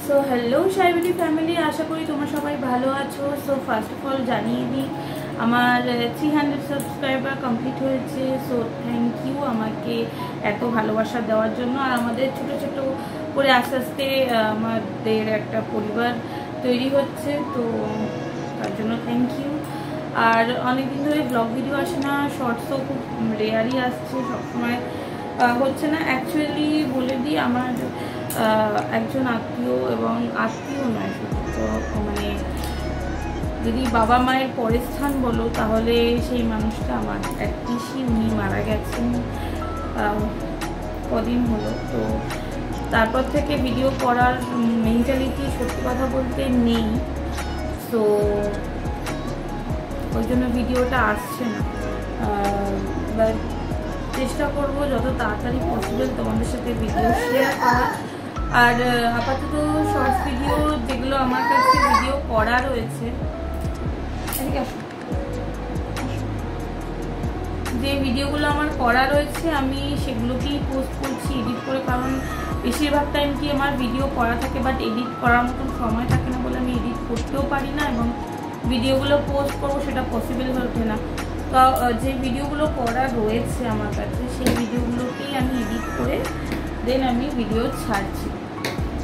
So hello সাইবিলি family, আশা করি তোমরা সবাই ভালো আছো। সো ফার্স্ট অফ অল জানিয়ে দিই, আমার 300 সাবস্ক্রাইবার কমপ্লিট হয়েছে। সো থ্যাংক ইউ আমাকে এত ভালোবাসা দেওয়ার জন্য। আর আমাদের ছোট ছোট করে আস্তে আস্তে আমাদের একটা পরিবার তৈরি হচ্ছে, তো তার জন্য থ্যাংক ইউ। আর অনেকদিন ধরে ব্লগ ভিডিও আসে না, শর্টসও খুব রেয়ারই আসছে, সবসময় হচ্ছে না। অ্যাকচুয়ালি বলে দিই, আমার একজন আত্মীয়, এবং আত্মীয় নয় শুধু, তো মানে যদি বাবা মায়ের পরের স্থান বলো, তাহলে সেই মানুষটা আমার এক পিসি, উনি মারা গেছেন কদিন হলো। তো তারপর থেকে ভিডিও করার মেন্টালিটি সত্যি কথা বলতে নেই, তো ওই জন্য ভিডিওটা আসছে না। বাট চেষ্টা করব যত তাড়াতাড়ি পসিবল তোমাদের সাথে ভিডিও শেয়ার করা। আর আপাতত শর্টস ভিডিও যেগুলো আমার কাছে ভিডিও করা রয়েছে, যে ভিডিওগুলো আমার করা রয়েছে আমি সেগুলোকেই পোস্ট করছি এডিট করে, কারণ বেশিরভাগ টাইম কি আমার ভিডিও করা থাকে, বাট এডিট করার মতন সময় থাকে না বলে আমি এডিট করতেও পারি না, এবং ভিডিওগুলো পোস্ট করবো সেটা পসিবল হয়ে ওঠে না। তো যে ভিডিওগুলো করা রয়েছে আমার কাছে, সেই ভিডিওগুলোকেই আমি এডিট করে দেন আমি ভিডিও ছাড়ছি।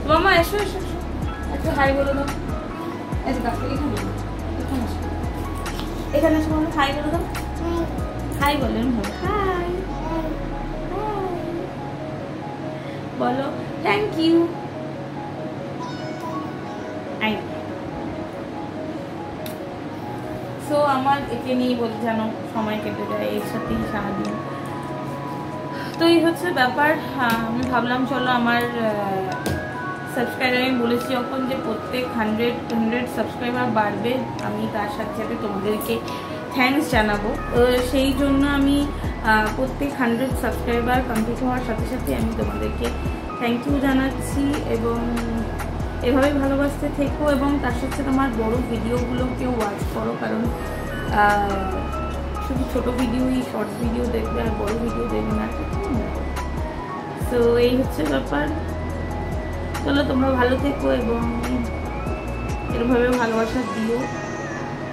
তো মামা এসো এসো এসো, একটু হাই বলে দাও। এখানে এসে মামা হাই বলে দাও। হাই বলেন, হাই বলো, থ্যাংক ইউ। সো আমার একে নিয়ে বলতে জানো সময় কেটে যায়, এর সাথেই সারাদিন। তো এই হচ্ছে ব্যাপার। আমি ভাবলাম চলো আমার সাবস্ক্রাইবার, আমি বলেছি যখন যে প্রত্যেক 100 সাবস্ক্রাইবার বাড়বে, আমি তার সাথে সাথে তোমাদেরকে থ্যাঙ্কস জানাবো। সেই জন্য আমি প্রত্যেক 100 সাবস্ক্রাইবার কমপ্লিট হওয়ার সাথে সাথে আমি তোমাদেরকে থ্যাংক ইউ জানাচ্ছি, এবং এভাবে ভালোবাসতে থেকো, এবং তার সাথে আমার বড় ভিডিওগুলোকেও ওয়াচ করো, কারণ শুধু ছোটো ভিডিওই, শর্টস ভিডিও দেখবে আর বড় ভিডিও দেখবে না। সো এই হচ্ছে ব্যাপার। চলো তোমরা ভালো থেকো এবং এরভাবে ভালোবাসা দিও।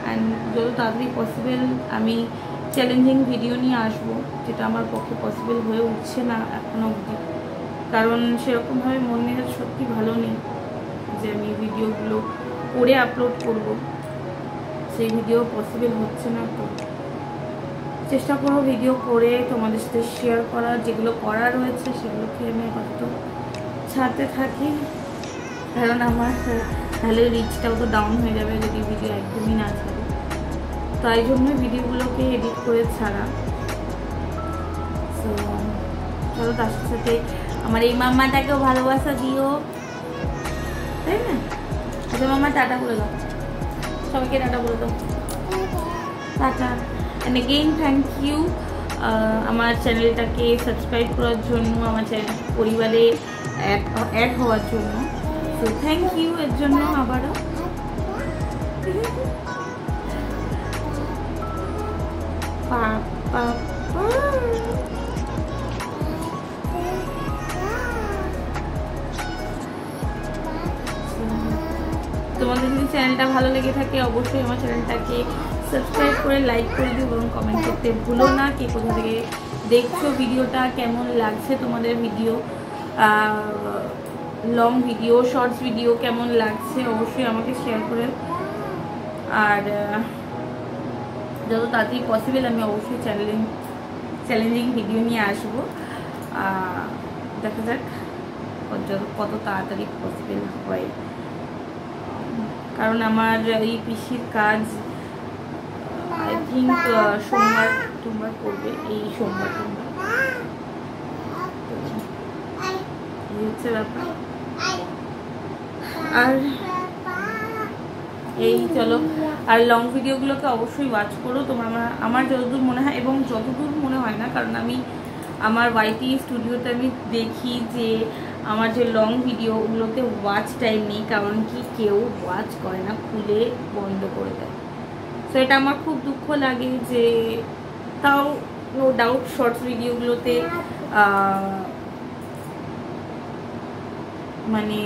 অ্যান্ড যত তাড়াতাড়ি পসিবল আমি চ্যালেঞ্জিং ভিডিও নিয়ে আসবো, যেটা আমার পক্ষে পসিবল হয়ে উঠছে না এখনও অবধি, কারণ সেরকমভাবে মন মেজাজ সত্যি ভালো নেই যে আমি ভিডিওগুলো করে আপলোড করব, সেই ভিডিও পসিবল হচ্ছে না। তো চেষ্টা করবো ভিডিও করে তোমাদের সাথে শেয়ার করার, যেগুলো করা রয়েছে সেগুলোকে আমি আপাতত ছাড়তে থাকি, কারণ আমার তাহলে রিচটাও তো ডাউন হয়ে যাবে যদি ভিডিও একদমই না ছাড়ে। তাই জন্য ভিডিওগুলোকে এডিট করে ছাড়া। সো চলো তার সাথে আমার এই মাম্মাটাকেও ভালোবাসা দিও, তাই না? আচ্ছা মাম্মা টাটা বলে দাও, সবাইকে টাটা বলে দাও, tata. And again thank you আমার চ্যানেলটাকে সাবস্ক্রাইব করার জন্য, আমার চ্যানেল পরিবারে অ্যাড হওয়ার জন্য। সো থ্যাংক ইউ এর জন্য আবারও। তোমাদের যদি চ্যানেলটা ভালো লেগে থাকে, অবশ্যই আমার চ্যানেলটাকে সাবস্ক্রাইব করে লাইক করে দিও, এবং কমেন্ট করতে ভুলো না কে কোথা থেকে দেখছো ভিডিওটা, কেমন লাগছে তোমাদের video, long video, shorts video কেমন লাগছে অবশ্যই আমাকে শেয়ার করে। আর যত তাড়াতাড়ি পসিবল আমি অবশ্যই চ্যালেঞ্জিং ভিডিও নিয়ে আসবো। দেখা যাক কত তাড়াতাড়ি পসিবল হয়, কারণ আমার এই পিসির কাজ আই থিঙ্ক সোমবার করবে, এই সোমবার এই হচ্ছে ব্যাপার। আর এই চলো, আর লং ভিডিওগুলোকে অবশ্যই ওয়াচ করো তোমরা। আমার যতদূর মনে হয়, এবং যতদূর মনে হয় না, কারণ আমি আমার ওয়াইটি স্টুডিওতে আমি দেখি যে আমার যে লং ভিডিওগুলোতে ওয়াচ টাইম নেই, কারণ কি কেউ ওয়াচ করে না, খুলে বন্ধ করে দেয়। তো এটা আমার খুব দুঃখ লাগে, যে তাও নো ডাউট শর্টস ভিডিওগুলোতে মানে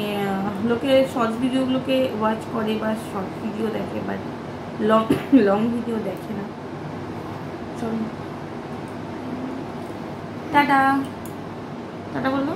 লোকে শর্টস ভিডিওগুলোকে ওয়াচ করে বা শর্ট ভিডিও দেখে, বাট লং ভিডিও দেখে না। চলো টাটা, টাটা বলো।